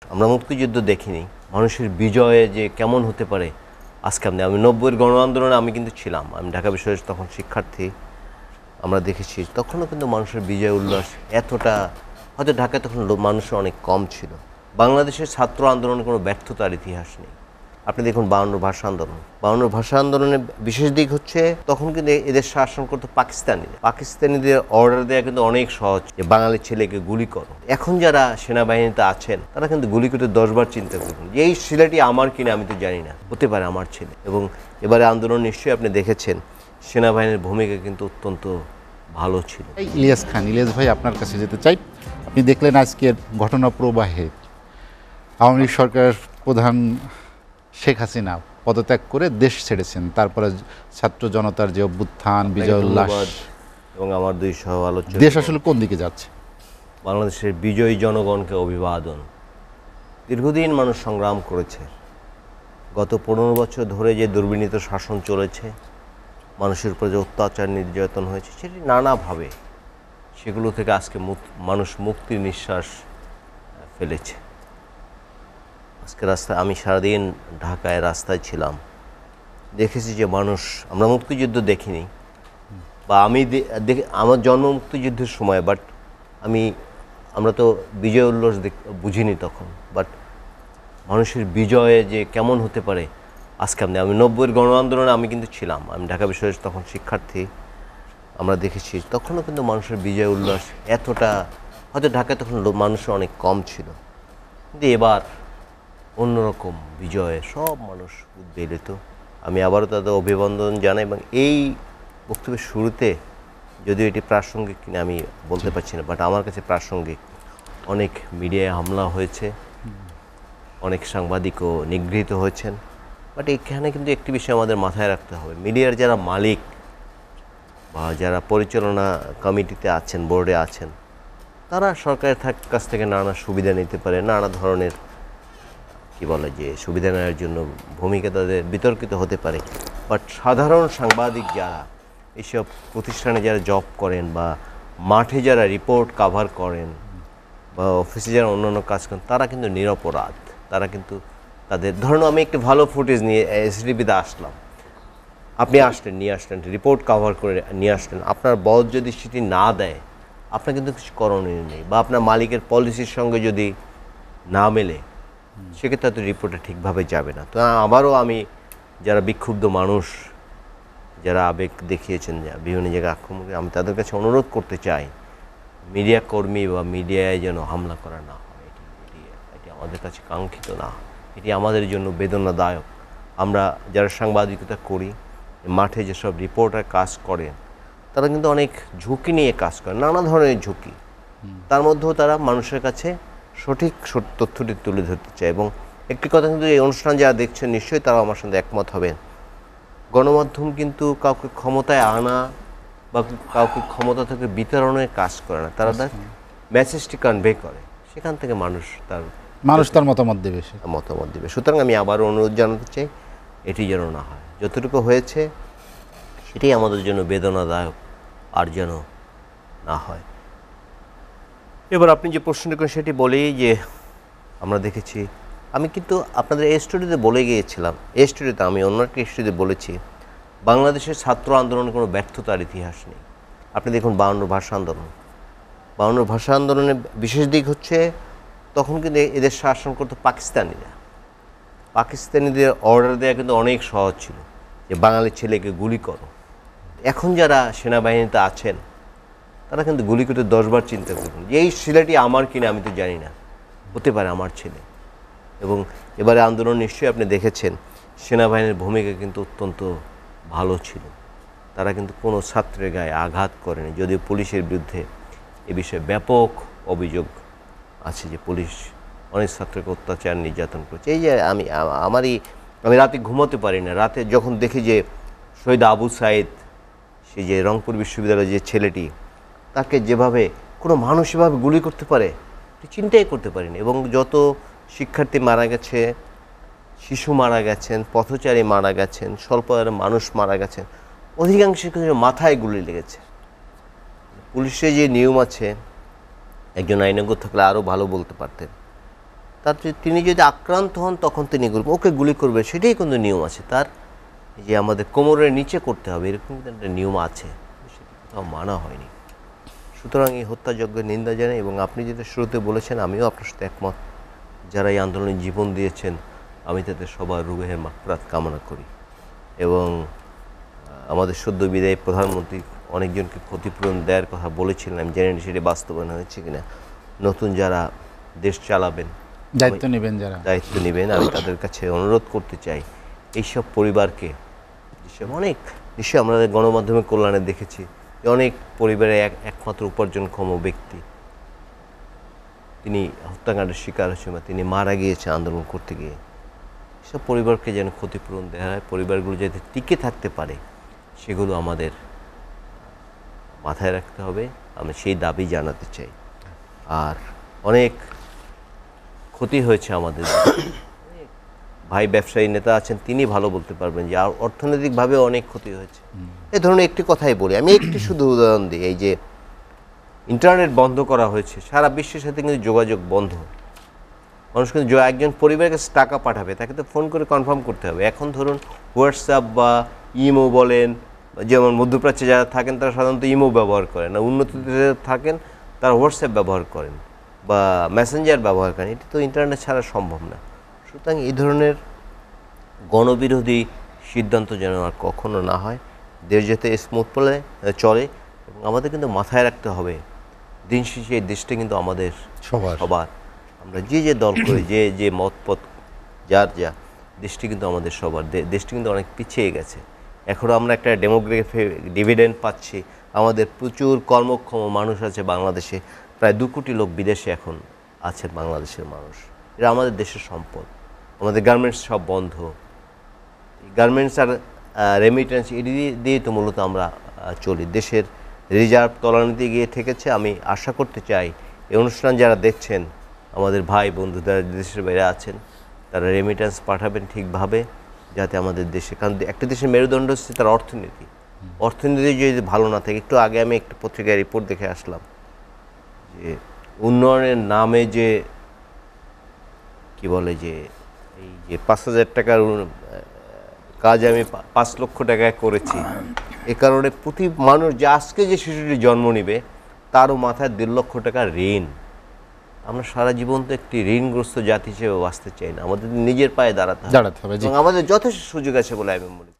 আমরা মুক্তিযুদ্ধ দেখিনি, মানুষের বিজয়ে যে কেমন হতে পারে আজকে আমি 90-এর গণ আন্দোলনে আমি কিন্তু ছিলাম, আমি ঢাকা বিশ্ববিদ্যালয়ের তখন শিক্ষার্থী। আমরা দেখেছি তখনও কিন্তু মানুষের বিজয় উল্লাস এতটা, হয়তো ঢাকায় তখন মানুষের অনেক কম ছিল। বাংলাদেশের ছাত্র আন্দোলনে কোনো ব্যর্থতার ইতিহাস নেই। আপনি দেখুন 52 ভাষা আন্দোলন, 52 ভাষা আন্দোলনের বিশেষ দিক হচ্ছে তখন কিন্তু এদের শাসন করতো পাকিস্তানিদের অর্ডার দেওয়া কিন্তু অনেক সহজ, যে বাঙালি ছেলেকে গুলি করো। এখন যারা সেনাবাহিনীতে আছেন তারা কিন্তু গুলি করতে 10বার চিন্তা করবেন যে এই ছেলেটি আমার কিনা, আমি তো জানি না, হতে পারে আমার ছেলে। এবং এবারে আন্দোলন নিশ্চয়ই আপনি দেখেছেন সেনাবাহিনীর ভূমিকা কিন্তু অত্যন্ত ভালো ছিল। ইলিয়াস খান, ইলিয়াস ভাই আপনার কাছে যেতে চাই। আপনি দেখলেন আজকের ঘটনা প্রবাহে আওয়ামী লীগ সরকার প্রধান শেখ হাসিনা পদত্যাগ করে দেশ ছেড়েছেন, তারপরে ছাত্র জনতার যে অভ্যুত্থান, বিজয় উল্লাস এবং আমার দুই সহ আলোচক, দেশ আসলে কোন দিকে যাচ্ছে? বাংলাদেশের বিজয়ী জনগণকে অভিবাদন। দীর্ঘদিন মানুষ সংগ্রাম করেছে, গত 15 বছর ধরে যে দুর্বিনীত শাসন চলেছে, মানুষের উপর যে অত্যাচার নির্যাতন হয়েছে, সেটি নানাভাবে, সেগুলো থেকে আজকে মানুষ মুক্তির নিঃশ্বাস ফেলেছে। আজকে রাস্তায়, আমি সারাদিন ঢাকায় রাস্তায় ছিলাম, দেখেছি যে মানুষ, আমরা মুক্তিযুদ্ধ দেখিনি, বা আমি আমার জন্ম মুক্তিযুদ্ধের সময়, বাট আমরা তো বিজয় উল্লাস বুঝিনি তখন, বাট মানুষের বিজয়ে যে কেমন হতে পারে আজকে আমি 90-এর গণ আন্দোলনে আমি কিন্তু ছিলাম, আমি ঢাকা বিশ্ববিদ্যালয়ের তখন শিক্ষার্থী। আমরা দেখেছি তখনও কিন্তু মানুষের বিজয় উল্লাস এতটা, হয়তো ঢাকায় তখন মানুষের অনেক কম ছিল, কিন্তু এবার অন্যরকম বিজয়ে সব মানুষ উদ্বেলিত। আমি আবারও তাদের অভিনন্দন জানাই, এবং এই বক্তব্যের শুরুতে, যদিও এটি প্রাসঙ্গিক কিনা আমি বলতে পারছি না, বাট আমার কাছে প্রাসঙ্গিক। অনেক মিডিয়ায় হামলা হয়েছে, অনেক সাংবাদিকও নিগৃহীত হয়েছেন, বাট এখানে কিন্তু একটি বিষয় আমাদের মাথায় রাখতে হবে, মিডিয়ার যারা মালিক বা যারা পরিচালনা কমিটিতে আছেন, বোর্ডে আছেন, তারা সরকারের কাছ থেকে নানা সুবিধা নিতে পারে, নানা ধরনের যে সুবিধা নেওয়ার জন্য ভূমিকা তাদের বিতর্কিত হতে পারে, বাট সাধারণ সাংবাদিক যারা এইসব প্রতিষ্ঠানে যারা জব করেন, বা মাঠে যারা রিপোর্ট কাভার করেন, বা অফিসে যারা অন্যান্য কাজ করেন, তারা কিন্তু নিরপরাধ। তারা কিন্তু তাদের, ধরুন আমি একটি ভালো ফুটেজ নিয়ে এসডিবিতে আসলাম, আপনি নিয়ে আসলেন, রিপোর্ট কাভার করে নিয়ে আসলেন, আপনার বস যদি সেটি না দেয়, আপনার কিন্তু কিছু করণীয় নেই, বা আপনার মালিকের পলিসির সঙ্গে যদি না মেলে, সেক্ষেত্রে তো রিপোর্টটা ঠিকভাবে যাবে না। তো আবারও আমি যারা বিক্ষুব্ধ মানুষ, যারা আবেগ দেখিয়েছেন, বিভিন্ন জায়গায় আক্রমণ, আমি তাদের কাছে অনুরোধ করতে চাই, মিডিয়া কর্মী বা মিডিয়ায় যেন হামলা করা না হয়। এটি আমাদের কাছে কাঙ্ক্ষিত না, এটি আমাদের জন্য বেদনাদায়ক। আমরা যারা সাংবাদিকতা করি, মাঠে যেসব রিপোর্টার কাজ করেন, তারা কিন্তু অনেক ঝুঁকি নিয়ে কাজ করেন, নানা ধরনের ঝুঁকি। তার মধ্যেও তারা মানুষের কাছে সঠিক তথ্যটি তুলে ধরতে চায়। এবং একটি কথা কিন্তু, এই অনুষ্ঠান যারা দেখছেন নিশ্চয়ই তারা আমার সঙ্গে একমত হবেন, গণমাধ্যম কিন্তু কাউকে ক্ষমতায় আনা বা কাউকে ক্ষমতা থেকে বিতরণের কাজ করে না, তারা তার মেসেজটি কনভে করে, সেখান থেকে মানুষ তার মতামত দেবে। সুতরাং আমি আবারও অনুরোধ জানাতে চাই, এটি যেন না হয়, যতটুকু হয়েছে সেটাই আমাদের জন্য বেদনাদায়ক, আর যেন না হয়। এবার আপনি যে প্রশ্নটি করেন সেটি বলেই, যে আমরা দেখেছি, আমি কিন্তু আপনাদের এই স্টুডিওতে বলে গিয়েছিলাম, এই স্টুডিওতে আমি অন্য একটা স্টুডিওতে বলেছি, বাংলাদেশের ছাত্র আন্দোলনে কোনো ব্যর্থতার ইতিহাস নেই। আপনি দেখুন 52 ভাষা আন্দোলন, 52 ভাষা আন্দোলনের বিশেষ দিক হচ্ছে তখন কিন্তু এদের শাসন করতো পাকিস্তানিদের অর্ডার দেওয়া কিন্তু অনেক সহজ ছিল, যে বাঙালি ছেলেকে গুলি করো। এখন যারা সেনাবাহিনীতে আছেন তারা কিন্তু গুলি করতে 10বার চিন্তা করবেন যে এই ছেলেটি আমার কিনা, আমি তো জানি না, হতে পারে আমার ছেলে। এবং এবারে আন্দোলন নিশ্চয়ই আপনি দেখেছেন সেনাবাহিনীর ভূমিকা কিন্তু অত্যন্ত ভালো ছিল, তারা কিন্তু কোনো ছাত্রের গায়ে আঘাত করেনি, যদিও পুলিশের বিরুদ্ধে এ বিষয়ে ব্যাপক অভিযোগ আছে যে পুলিশ অনেক ছাত্রকে অত্যাচার নির্যাতন করছে। এই যে আমি রাতে ঘুমোতে পারি না, রাতে যখন দেখি যে শহীদ আবু সাইদ, সে যে রংপুর বিশ্ববিদ্যালয়ের যে ছেলেটি, তাকে যেভাবে কোনো মানুষ এভাবে গুলি করতে পারে চিন্তাই করতে পারিনি। এবং যত শিক্ষার্থী মারা গেছে, শিশু মারা গেছেন, পথচারী মারা গেছেন, স্বল্প আয়ের মানুষ মারা গেছেন, অধিকাংশের মাথায় গুলি লেগেছে। পুলিশের যে নিয়ম আছে, একজন আইনজ্ঞ থাকলে আরও ভালো বলতে পারতেন, তিনি যদি আক্রান্ত হন তখন তিনি ওকে গুলি করবে, সেটাই কিন্তু নিয়ম আছে। তার যে আমাদের কোমরের নিচে করতে হবে এরকম কিন্তু একটা নিয়ম আছে, সেটা কোথাও মানা হয়নি। সুতরাং এই হত্যাযজ্ঞের নিন্দা জানাই। এবং আপনি যেটা শুরুতে বলেছেন, আমিও আপনার সাথে একমত। যারা এই আন্দোলনে জীবন দিয়েছেন, আমি তাদের সবার রুহের মাগফিরাত কামনা করি। এবং আমাদের সদ্য বিদায়ী প্রধানমন্ত্রী অনেকজনকে ক্ষতিপূরণ দেওয়ার কথা বলেছিলেন, আমি জানি না সেটি বাস্তবায়ন হয়েছে কিনা। নতুন যারা দেশ চালাবেন, দায়িত্ব নেবেন, আমি তাদের কাছে অনুরোধ করতে চাই, এইসব পরিবারকে, যেসব অনেক নিশ্চয়ই আমরা গণমাধ্যমে কল্যাণে দেখেছি যে অনেক পরিবারে একমাত্র উপার্জনক্ষম ব্যক্তি তিনি হত্যাকাণ্ডের শিকার হয়েছেন বা তিনি মারা গিয়েছে আন্দোলন করতে গিয়ে। সব পরিবারকে যেন ক্ষতিপূরণ দেওয়া হয়, পরিবারগুলো যাতে টিকে থাকতে পারে সেগুলো আমাদের মাথায় রাখতে হবে। আমি সেই দাবি জানাতে চাই। আর অনেক ক্ষতি হয়েছে আমাদের, ভাই ব্যবসায়ী নেতা আছেন, তিনি ভালো বলতে পারবেন যে আর অর্থনৈতিকভাবে অনেক ক্ষতি হয়েছে। এই ধরনের একটি কথাই বলি, আমি একটি শুধু উদাহরণ দিই। এই যে ইন্টারনেট বন্ধ করা হয়েছে, সারা বিশ্বের সাথে কিন্তু যোগাযোগ বন্ধ। মানুষ কিন্তু একজন পরিবারের কাছে টাকা পাঠাবে, তাকে তো ফোন করে কনফার্ম করতে হবে। এখন ধরুন হোয়াটসঅ্যাপ বা ইমো বলেন, যেমন মধ্যপ্রাচ্যে যারা থাকেন তারা সাধারণত ইমো ব্যবহার করেন, আর উন্নত দেশে থাকেন তারা হোয়াটসঅ্যাপ ব্যবহার করেন বা মেসেঞ্জার ব্যবহার করেন। এটি তো ইন্টারনেট ছাড়া সম্ভব না। সুতরাং এই ধরনের গণবিরোধী সিদ্ধান্ত যেন আর কখনো না হয়, দেশ যাতে স্মুথ চলে। এবং আমাদের কিন্তু মাথায় রাখতে হবে, দিন শেষে এই দেশটা কিন্তু আমাদের সবার। আমরা যে দল করে, যে মতপথ যার যা, দেশটি কিন্তু আমাদের সবার। দেশটি কিন্তু অনেক পিছিয়ে গেছে। এখনও আমরা একটা ডেমোগ্রাফি ডিভিডেন্ড পাচ্ছি। আমাদের প্রচুর কর্মক্ষম মানুষ আছে বাংলাদেশে, প্রায় 2 কোটি লোক বিদেশে এখন আছেন বাংলাদেশের মানুষ। এরা আমাদের দেশের সম্পদ। আমাদের গার্মেন্টস সব বন্ধ। গার্মেন্টস আর রেমিটেন্স এটি দিয়ে তো মূলত আমরা চলি। দেশের রিজার্ভ তলানিতে গিয়ে ঠেকেছে। আমি আশা করতে চাই এই অনুষ্ঠান যারা দেখছেন, আমাদের ভাই বন্ধু যারা দেশের বাইরে আছেন, তারা রেমিটেন্স পাঠাবেন ঠিকভাবে, যাতে আমাদের দেশে, কারণ একটা দেশের মেরুদণ্ড হচ্ছে তার অর্থনীতি। অর্থনীতি যদি ভালো না থাকে, একটু আগে আমি একটা পত্রিকায় রিপোর্ট দেখে আসলাম যে উন্নয়নের নামে যে কি বলে যে এই যে 5,000 টাকার কাজ আমি 5 লক্ষ টাকায় করেছি, এ কারণে প্রতি মানুষ যে আজকে যে শিশুটি জন্ম নেবে তারও মাথায় 1.5 লক্ষ টাকা ঋণ। আমরা সারা জীবন তো একটি ঋণগ্রস্ত জাতি হিসেবে বাঁচতে চাই না। আমাদের নিজের পায়ে দাঁড়াতে হবে এবং আমাদের যথেষ্ট সুযোগ আছে বলে আমি মনে করি।